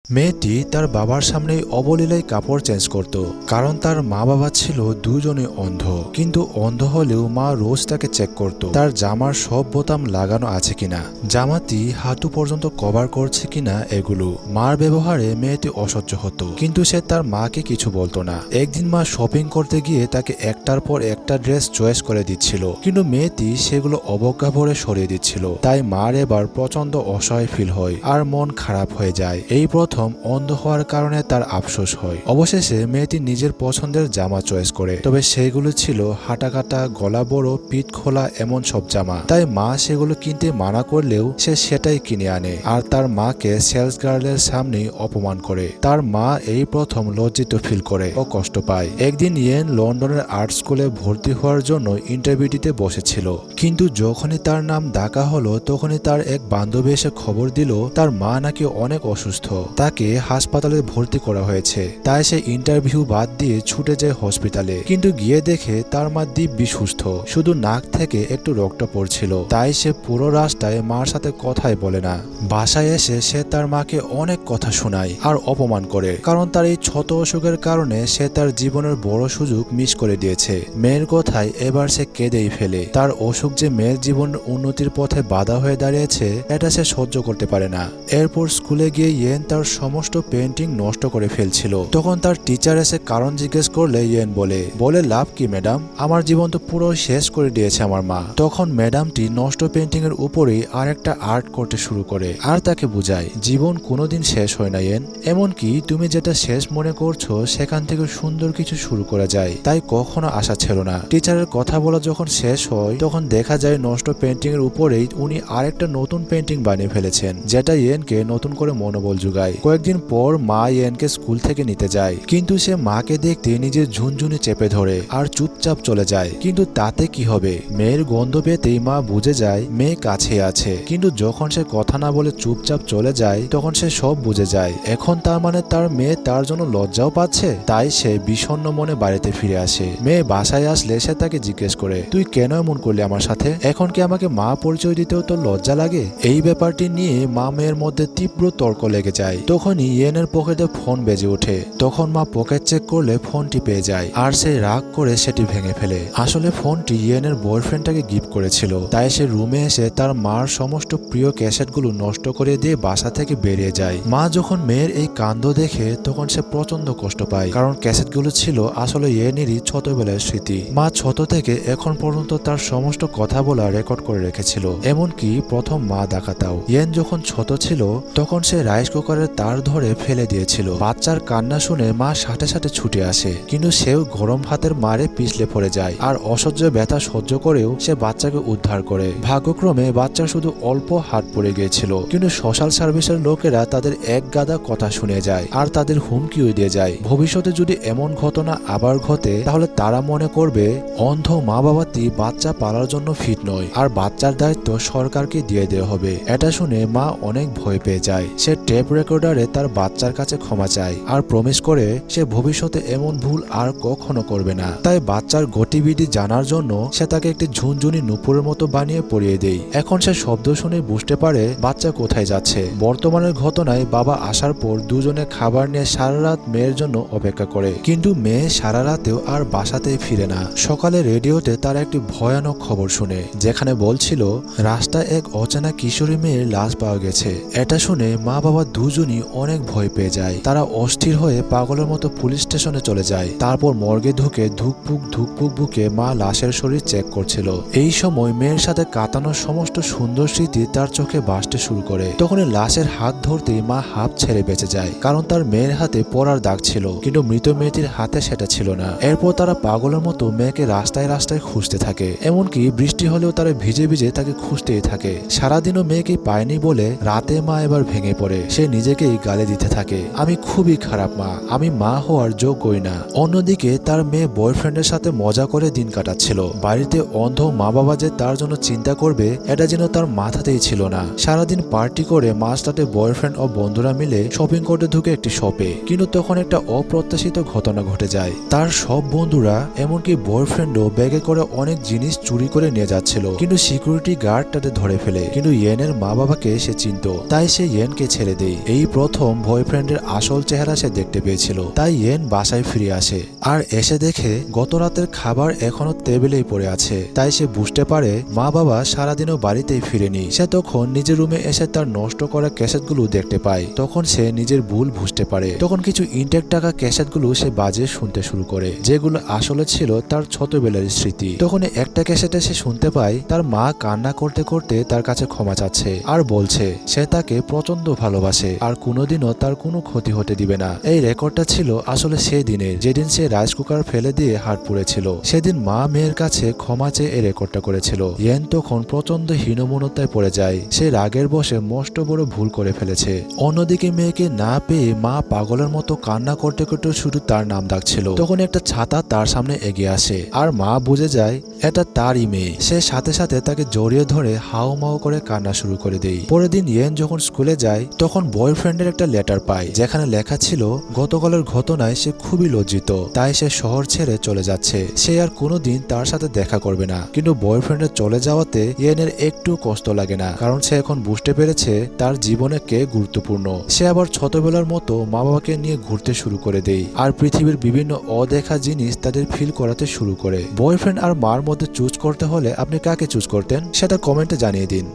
মেয়েটি তার বাবার সামনেই অবলীলায় কাপড় চেঞ্জ করত, কারণ তার মা বাবা ছিল দুজনে অন্ধ। কিন্তু অন্ধ হলেও মা রোজ তাকে চেক করত তার জামার সব বোতাম লাগানো আছে কিনা, জামাটি হাঁটু পর্যন্ত কভার করছে কিনা। এগুলো মার ব্যবহারে মেয়েটি অসহ্য হতো, কিন্তু সে তার মাকে কিছু বলতো না। একদিন মা শপিং করতে গিয়ে তাকে একটার পর একটা ড্রেস চয়েস করে দিচ্ছিল, কিন্তু মেয়েটি সেগুলো অবজ্ঞা ভরে সরিয়ে দিচ্ছিল। তাই মার এবার প্রচন্ড অসহায় ফিল হয় আর মন খারাপ হয়ে যায়। এই প্রথম অন্ধ হওয়ার কারণে তার আফসোস হয়। অবশেষে মেয়েটি নিজের পছন্দের জামা চয়েস করে, তবে সেগুলো ছিল হাঁটা কাটা, গলা বড়, পিঠ খোলা এমন সব জামা। তাই মা সেগুলো কিনতে মানা করলেও সে সেটাই কিনে আনে আর তার মাকে সেলস গার্লের সামনেই অপমান করে। তার মা এই প্রথম লজ্জিত ফিল করে ও কষ্ট পায়। একদিন ইয়েন লন্ডনের আর্ট স্কুলে ভর্তি হওয়ার জন্য ইন্টারভিউ দিতে বসেছিল, কিন্তু যখনই তার নাম ডাকা হলো তখনই তার এক বান্ধবী এসে খবর দিল তার মা নাকি অনেক অসুস্থ, তাকে হাসপাতালে ভর্তি করা হয়েছে। তাই সে ইন্টারভিউ বাদ দিয়ে ছুটে যায় হসপিটালে, কিন্তু গিয়ে দেখে তার মা দিব্যি সুস্থ, শুধু নাক থেকে একটু রক্ত পড়ছিল। তাই সে পুরো রাস্তায় মার সাথে কথাই বলে না। বাসায় এসে সে তার মাকে অনেক কথা শোনায় আর অপমান করে, কারণ তার এই ছোট অসুখের কারণে সে তার জীবনের বড় সুযোগ মিস করে দিয়েছে। মেয়ের কথায় এবার সে কেঁদেই ফেলে। তার অসুখ যে মেয়ের জীবনের উন্নতির পথে বাধা হয়ে দাঁড়িয়েছে এটা সে সহ্য করতে পারে না। এরপর স্কুলে গিয়ে ইয়েন তার সমস্ত পেন্টিং নষ্ট করে ফেলছিল। তখন তার টিচার এসে কারণ জিজ্ঞেস করলে ইয়েন বলে লাভ কি ম্যাডাম, আমার জীবন তো পুরো শেষ করে দিয়েছে আমার মা। তখন ম্যাডামটি নষ্ট পেন্টিং এর উপরেই আর একটা আর্ট করতে শুরু করে আর তাকে বুঝায় জীবন কোনোদিন শেষ হয় না ইয়েন, এমনকি তুমি যেটা শেষ মনে করছো সেখান থেকে সুন্দর কিছু শুরু করা যায়, তাই কখনো আশা ছিল না। টিচারের কথা বলা যখন শেষ হয় তখন দেখা যায় নষ্ট পেন্টিং এর উপরেই উনি আরেকটা নতুন পেন্টিং বানিয়ে ফেলেছেন, যেটা ইয়েনকে নতুন করে মনোবল যোগায়। কয়েকদিন পর মা ইয়েনকে স্কুল থেকে নিতে যায়, কিন্তু সে মাকে দেখতে নিজের ঝুনঝুনি চেপে ধরে আর চুপচাপ চলে যায়। কিন্তু তাতে কি হবে, মেয়ের গন্ধ পেতেই মা বুঝে যায় মেয়ে কাছে আছে। কিন্তু যখন সে কথা না বলে চুপচাপ চলে যায় তখন সে সব বুঝে যায়। এখন তার মানে তার মেয়ে তার জন্য লজ্জাও পাচ্ছে। তাই সে বিষণ্ণ মনে বাড়িতে ফিরে আসে। মেয়ে বাসায় আসলে সে তাকে জিজ্ঞেস করে তুই কেন এমন করলি আমার সাথে, এখন কি আমাকে মা পরিচয় দিতেও তো লজ্জা লাগে। এই ব্যাপারটি নিয়ে মা মেয়ের মধ্যে তীব্র তর্ক লেগে যায়। তখনই ইয়েনের পকেটে ফোন বেজে ওঠে। তখন মা পকেট চেক করলে ফোনটি পেয়ে যায় আর সে রাগ করে সেটি ভেঙে ফেলে। আসলে ফোনটি ইয়েনের বয়ফ্রেন্ডটাকে গিফট করেছিল। তাই সে রুমে এসে তার মার সমস্ত প্রিয় ক্যাসেটগুলো নষ্ট করে দিয়ে বাসা থেকে বেরিয়ে যায়। মা যখন মেয়ের এই কাণ্ড দেখে তখন সে প্রচন্ড কষ্ট পায়, কারণ ক্যাসেটগুলো ছিল আসলে ইয়েনেরই ছোটবেলার স্মৃতি। মা ছোট থেকে এখন পর্যন্ত তার সমস্ত কথা বলা রেকর্ড করে রেখেছিল, এমনকি প্রথম মা ডাকাতাও। ইয়েন যখন ছোট ছিল তখন সে রাইস কুকারের তার ধরে ফেলে দিয়েছিল। বাচ্চার কান্না শুনে মা সাথে সাথে ছুটে আসে, কিন্তু সেও গরম ভাতের মারে পিছলে পড়ে যায় আর অসহ্য ব্যথা সহ্য করেও সে বাচ্চাকে উদ্ধার করে। ভাগ্যক্রমে বাচ্চার শুধু অল্প হাত পড়ে গিয়েছিল, কিন্তু সোশ্যাল সার্ভিসের লোকেরা তাদের এক গাদা কথা শুনে যায় আর তাদের হুমকিও দিয়ে যায় ভবিষ্যতে যদি এমন ঘটনা আবার ঘটে তাহলে তারা মনে করবে অন্ধ মা বাবাটি বাচ্চা পালার জন্য ফিট নয় আর বাচ্চার দায়িত্ব সরকারকে দিয়ে দেওয়া হবে। এটা শুনে মা অনেক ভয় পেয়ে যায়। সে টেপ রেকর্ডারে তার বাচ্চার কাছে ক্ষমা চায় আর প্রমিস করে সে ভবিষ্যতে এমন ভুল আর কখনো করবে না। তাই বাচ্চার গতিবিধি জানার জন্য সে তাকে একটি ঝুনঝুনি নুপুরের মতো বানিয়ে পরিয়ে দেয়। এখন সে শব্দ শুনে বুঝতে পারে বাচ্চা কোথায় যাচ্ছে। বর্তমানের ঘটনায় বাবা আসার পর দুজনে খাবার নিয়ে সারা রাত মেয়ের জন্য অপেক্ষা করে, কিন্তু মেয়ে সারা রাতেও আর বাসাতেই ফিরে না। সকালে রেডিওতে তার একটি ভয়ানক খবর শুনে, যেখানে বলছিল রাস্তায় এক অচেনা কিশোরী মেয়ের লাশ পাওয়া গেছে। এটা শুনে মা বাবা দুজনই অনেক ভয় পেয়ে যায়। তারা অস্থির হয়ে পাগলের মতো পুলিশ স্টেশনে চলে যায়। তারপর মর্গে ঢুকে ধুকপুক বুকে মা লাশের শরীর চেক করছিল। এই সময় মেয়ের সাথে কাটানো সমস্ত সুন্দর স্মৃতি তার চোখে ভাসতে শুরু করে। তখনই লাশের হাত ধরতেই মা হাঁপ ছেড়ে বেঁচে যায়, কারণ তার মেয়ের হাতে পড়ার দাগ ছিল, কিন্তু মৃত মেয়েটির হাতে সেটা ছিল না। এরপর তারা পাগলের মতো মেয়েকে রাস্তায় রাস্তায় খুঁজতে থাকে, এমনকি বৃষ্টি হলেও তারা ভিজে ভিজে তাকে খুঁজতেই থাকে। সারাদিনও মেয়েকে পায়নি বলে রাতে মা এবার ভেঙে পড়ে। সে নিজেকেই গালি দিতে থাকে, আমি খুবই খারাপ মা, আমি মা হওয়ার যোগ্যই না। অন্যদিকে তার মেয়ে বয়ফ্রেন্ডের সাথে মজা করে দিন কাটাচ্ছিল। বাড়িতে অন্ধ মা বাবা যে তার জন্য চিন্তা করবে এটা যেন তার মাথাতেই ছিল না। সারাদিন পার্টি করে মাঝরাতে বয়ফ্রেন্ড ও বন্ধুরা মিলে শপিং করতে ঢুকে একটি শপে, কিন্তু তখন একটা অপ্রত্যাশিত ঘটনা ঘটে যায়। তার সব বন্ধুরা এমনকি বয়ফ্রেন্ডও ব্যাগে করে অনেক জিনিস চুরি করে নিয়ে যাচ্ছিল, কিন্তু সিকিউরিটি গার্ড তাদের ধরে ফেলে। কিন্তু ইয়েনের মা বাবাকে সে চিনত, তাই সে ইয়েনকে ছেড়ে দেয়। এই প্রথম বয়ফ্রেন্ডের আসল চেহারা সে দেখতে পেয়েছিল। তাই ইয়েন বাসায় ফিরে আসে আর এসে দেখে গত রাতের খাবার এখনো টেবিলেই পড়ে আছে। তাই সে বুঝতে পারে মা বাবা সারাদিনও বাড়িতেই ফিরেনি। সে তখন নিজের রুমে এসে তার নষ্ট করা ক্যাসেটগুলো দেখতে পায়। তখন সে নিজের ভুল বুঝতে পারে। তখন কিছু ইনটেক টাকা ক্যাসেটগুলো সে বাজে শুনতে শুরু করে, যেগুলো আসলে ছিল তার ছোটবেলার স্মৃতি। তখন একটা ক্যাসেটে সে শুনতে পায় তার মা কান্না করতে করতে তার কাছে ক্ষমা চাচ্ছে আর বলছে সে তাকে প্রচন্ড ভালোবাসে আর কোনোদিনও তার কোনো ক্ষতি হতে দিবে না। এই রেকর্ডটা ছিল আসলে সেই দিনের, যেদিন সে রাইস কুকার ফেলে দিয়ে হাত পুড়েছিল। সেদিন মা মেয়ের কাছে ক্ষমা চেয়ে এই রেকর্ডটা করেছিল। ইয়েন তখন প্রচন্ড হীনমন্যতায় পড়ে যায়। সে রাগের বসে মস্ত বড় ভুল করে ফেলেছে। অন্যদিকে মেয়েকে না পেয়ে মা পাগলের মতো কান্না করতে করতে শুধু তার নাম ডাকছিল। তখন একটা ছাতা তার সামনে এগিয়ে আসে আর মা বুঝে যায় এটা তারই মেয়ে। সে সাথে সাথে তাকে জড়িয়ে ধরে হাও মাও করে কান্না শুরু করে দেয়। পরের দিন ইয়েন যখন স্কুলে যায় তখন বয়ফ্রেন্ডের একটা লেটার পায়, যেখানে লেখা ছিল গতকালের ঘটনায় সে খুবই লজ্জিত, তাই সে শহর ছেড়ে চলে যাচ্ছে। সে আর কোনোদিন তার সাথে দেখা করবে না। কিন্তু বয়ফ্রেন্ডের চলে যাওয়াতে ইয়েনের একটু কষ্ট লাগে না, কারণ সে এখন বুঝতে পেরেছে তার জীবনে কে গুরুত্বপূর্ণ। সে আবার ছোটবেলার মতো মা বাবাকে নিয়ে ঘুরতে শুরু করে দেয় আর পৃথিবীর বিভিন্ন অদেখা জিনিস তাদের ফিল করাতে শুরু করে। বয়ফ্রেন্ড আর মার মধ্যে চুজ করতে হলে আপনি কাকে চুজ করতেন সেটা কমেন্টে জানিয়ে দিন।